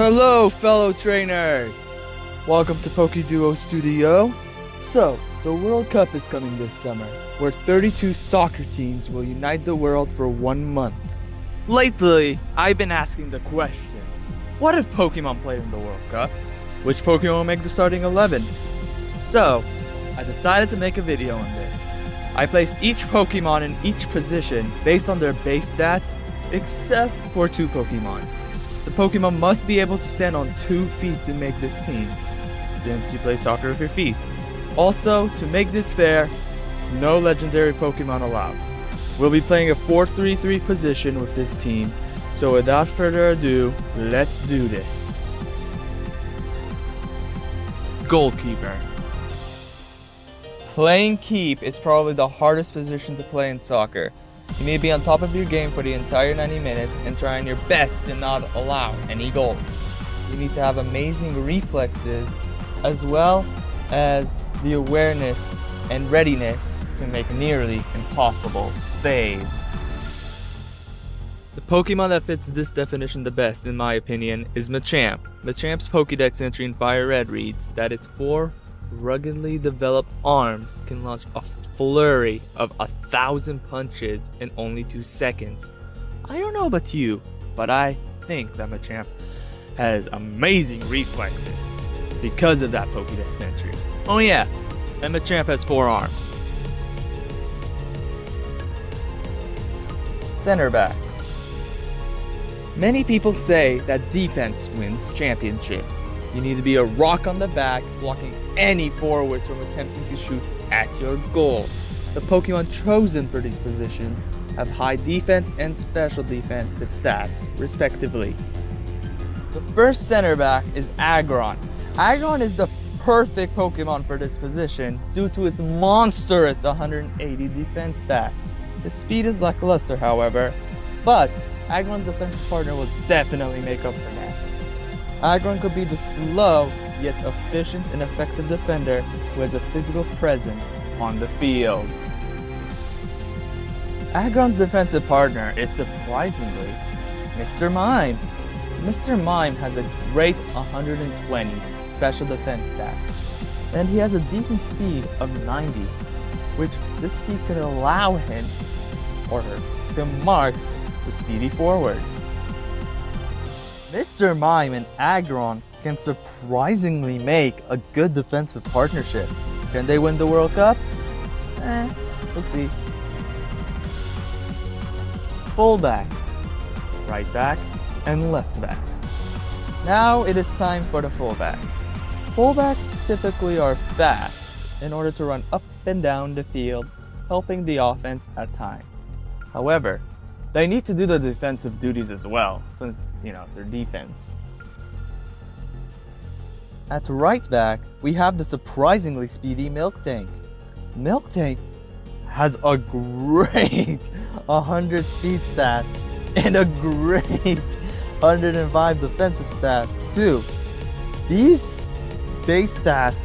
Hello, fellow trainers! Welcome to PokeDuo Studio. So, the World Cup is coming this summer, where 32 soccer teams will unite the world for 1 month. Lately, I've been asking the question, what if Pokemon played in the World Cup? Which Pokemon will make the starting 11? So, I decided to make a video on this. I placed each Pokemon in each position based on their base stats, except for 2 Pokemon. The Pokemon must be able to stand on 2 feet to make this team, since you play soccer with your feet. Also, to make this fair, no legendary Pokemon allowed. We'll be playing a 4-3-3 position with this team, so without further ado, let's do this. Goalkeeper. Playing keep is probably the hardest position to play in soccer. You need to be on top of your game for the entire 90 minutes and trying your best to not allow any goals. You need to have amazing reflexes as well as the awareness and readiness to make nearly impossible saves. The Pokemon that fits this definition the best, in my opinion, is Machamp. Machamp's Pokédex entry in Fire Red reads that its 4 ruggedly developed arms can launch a flurry of 1,000 punches in only 2 seconds. I don't know about you, but I think that Machamp has amazing reflexes because of that Pokédex entry. Oh yeah, and Machamp has 4 arms. Center backs. Many people say that defense wins championships. You need to be a rock on the back, blocking any forwards from attempting to shoot at your goal. The Pokemon chosen for these positions have high defense and special defensive stats, respectively. The first center back is Aggron. Aggron is the perfect Pokemon for this position due to its monstrous 180 defense stat. His speed is lackluster, however, but Aggron's defensive partner will definitely make up for that. Aggron could be the slow, yet efficient and effective defender who has a physical presence on the field. Aggron's defensive partner is surprisingly Mr. Mime. Mr. Mime has a great 120 special defense stats, and he has a decent speed of 90, which this speed could allow him or her to mark the speedy forward. Mr. Mime and Aggron can surprisingly make a good defensive partnership. Can they win the World Cup? We'll see. Fullback, right back, and left back. Now it is time for the fullback. Fullbacks typically are fast in order to run up and down the field, helping the offense at times. However, they need to do the defensive duties as well, since, their defense. At right back, we have the surprisingly speedy Miltank. Miltank has a great 100 speed stat and a great 105 defensive stat too. These base stats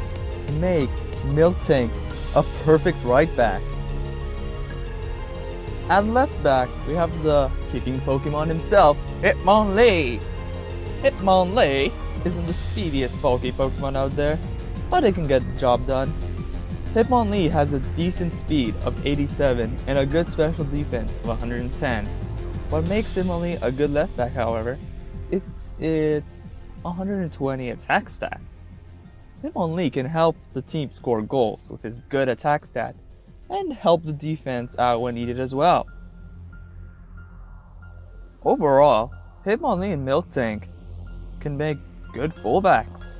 make Miltank a perfect right back. At left back, we have the kicking Pokemon himself, Hitmonlee. Hitmonlee isn't the speediest Pokemon out there, but it can get the job done. Hitmonlee has a decent speed of 87 and a good special defense of 110. What makes Hitmonlee a good left back, however, it's 120 attack stat. Hitmonlee can help the team score goals with his good attack stat and help the defense out when needed as well. Overall, Hitmonlee and Miltank can make good fullbacks.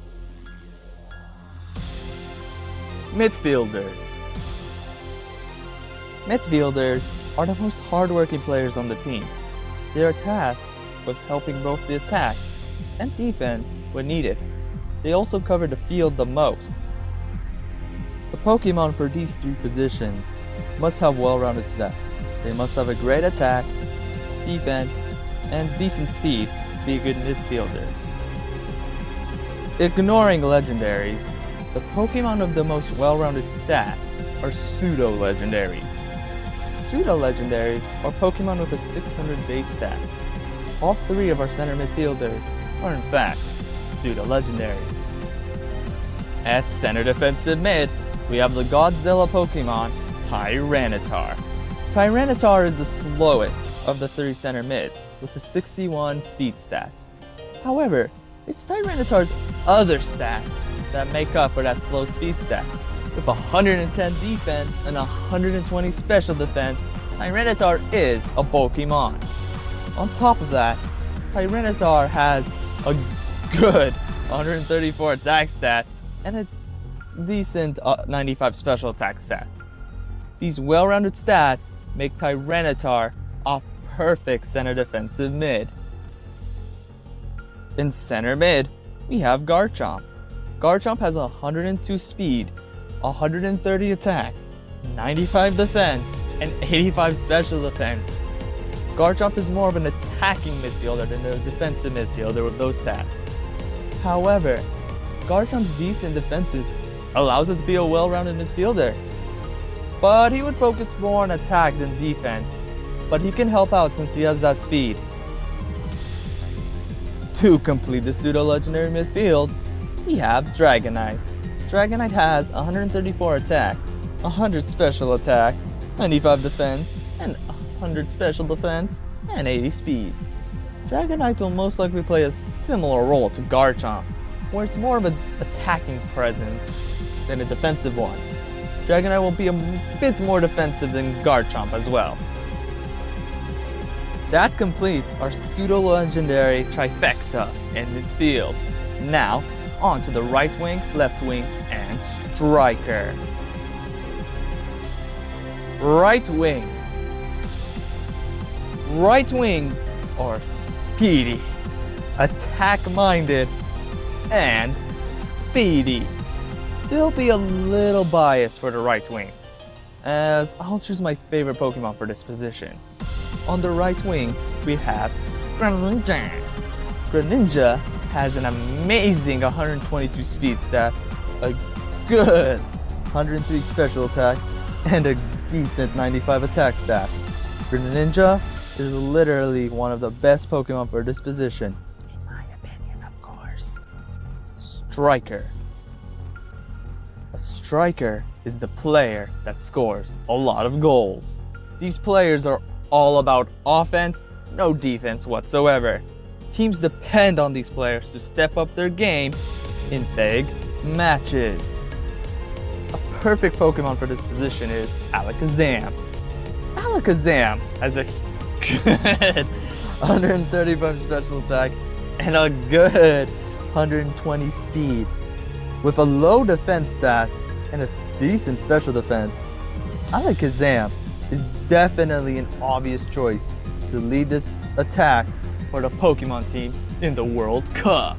Midfielders. Midfielders are the most hardworking players on the team. They are tasked with helping both the attack and defense when needed. They also cover the field the most. The Pokemon for these 3 positions must have well-rounded stats. They must have a great attack, defense, and decent speed to be good midfielders. Ignoring legendaries, the Pokemon with the most well-rounded stats are pseudo-legendaries. Pseudo-legendaries are Pokemon with a 600 base stat. All 3 of our center midfielders are in fact pseudo-legendaries. At center defensive mid, we have the Godzilla Pokemon, Tyranitar. Tyranitar is the slowest of the 3 center mids, with a 61 speed stat. However, it's Tyranitar's other stats that make up for that slow speed stat. With 110 defense and 120 special defense, Tyranitar is a Pokemon. On top of that, Tyranitar has a good 134 attack stat and a decent 95 special attack stat. These well-rounded stats make Tyranitar a perfect center defensive mid. In center mid, we have Garchomp. Garchomp has 102 speed, 130 attack, 95 defense, and 85 special defense. Garchomp is more of an attacking midfielder than a defensive midfielder with those stats. However, Garchomp's decent defenses allows it to be a well-rounded midfielder. But he would focus more on attack than defense, but he can help out since he has that speed. To complete the pseudo-legendary midfield, we have Dragonite. Dragonite has 134 attack, 100 special attack, 95 defense, and 100 special defense, and 80 speed. Dragonite will most likely play a similar role to Garchomp, where it's more of an attacking presence than a defensive one. Dragonite will be a bit more defensive than Garchomp as well. That completes our pseudo-legendary trifecta in midfield. Now, on to the right wing, left wing, and striker. Right wing. Right wings are speedy, attack-minded, and speedy. There'll be a little bias for the right wing, as I'll choose my favorite Pokemon for this position. On the right wing, we have Greninja. Greninja has an amazing 122 speed stat, a good 103 special attack, and a decent 95 attack stat. Greninja is literally one of the best Pokemon for this position, in my opinion, of course. Striker. A striker is the player that scores a lot of goals. These players are all about offense, no defense whatsoever. Teams depend on these players to step up their game in big matches. A perfect Pokemon for this position is Alakazam. Alakazam has a good 135 special attack and a good 120 speed. With a low defense stat and a decent special defense, Alakazam is definitely an obvious choice to lead this attack for the Pokemon team in the World Cup.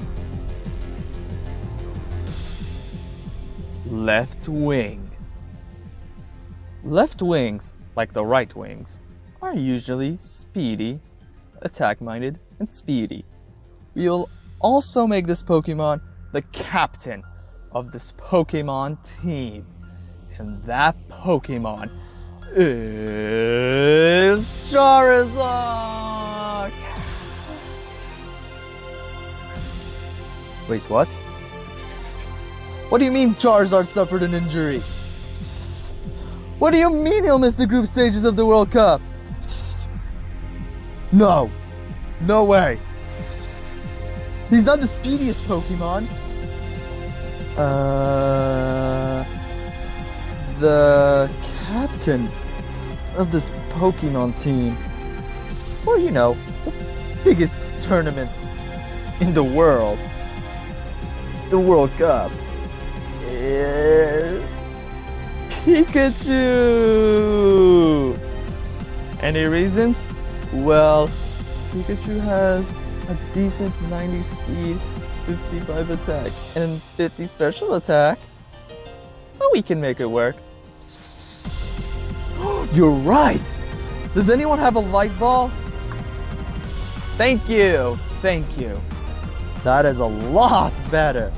Left wing. Left wings, like the right wings, are usually speedy, attack-minded, and speedy. We'll also make this Pokemon the captain of this Pokemon team, and that Pokemon is Charizard! Wait, what? What do you mean Charizard suffered an injury? What do you mean he'll miss the group stages of the World Cup? No. No way. He's not the speediest Pokemon. The captain of this Pokemon team, or you know, the biggest tournament in the world, the World Cup, is Pikachu. Any reasons? Well, Pikachu has a decent 90 speed, 55 attack, and 50 special attack. But we can make it work. You're right! Does anyone have a light ball? Thank you! Thank you. That is a lot better.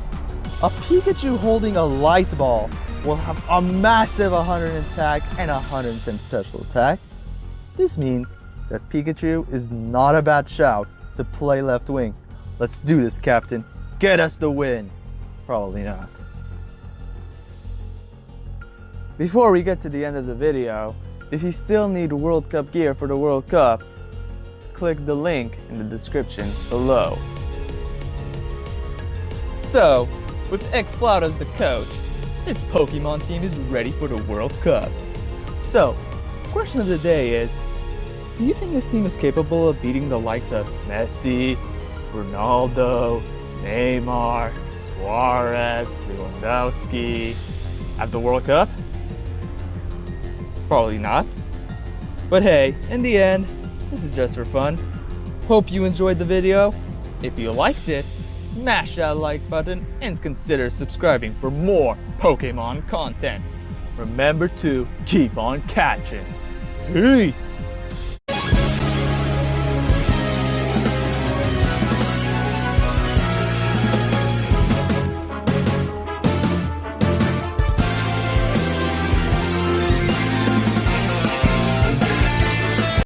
A Pikachu holding a light ball will have a massive 100 attack and 110 special attack. This means that Pikachu is not a bad shout to play left wing. Let's do this, Captain. Get us the win. Probably not. Before we get to the end of the video, if you still need World Cup gear for the World Cup, click the link in the description below. So, with xCloud as the coach, this Pokemon team is ready for the World Cup. So, question of the day is, do you think this team is capable of beating the likes of Messi, Ronaldo, Neymar, Suarez, Lewandowski at the World Cup? Probably not. But hey, in the end, this is just for fun. Hope you enjoyed the video. If you liked it, smash that like button and consider subscribing for more Pokemon content. Remember to keep on catching. Peace!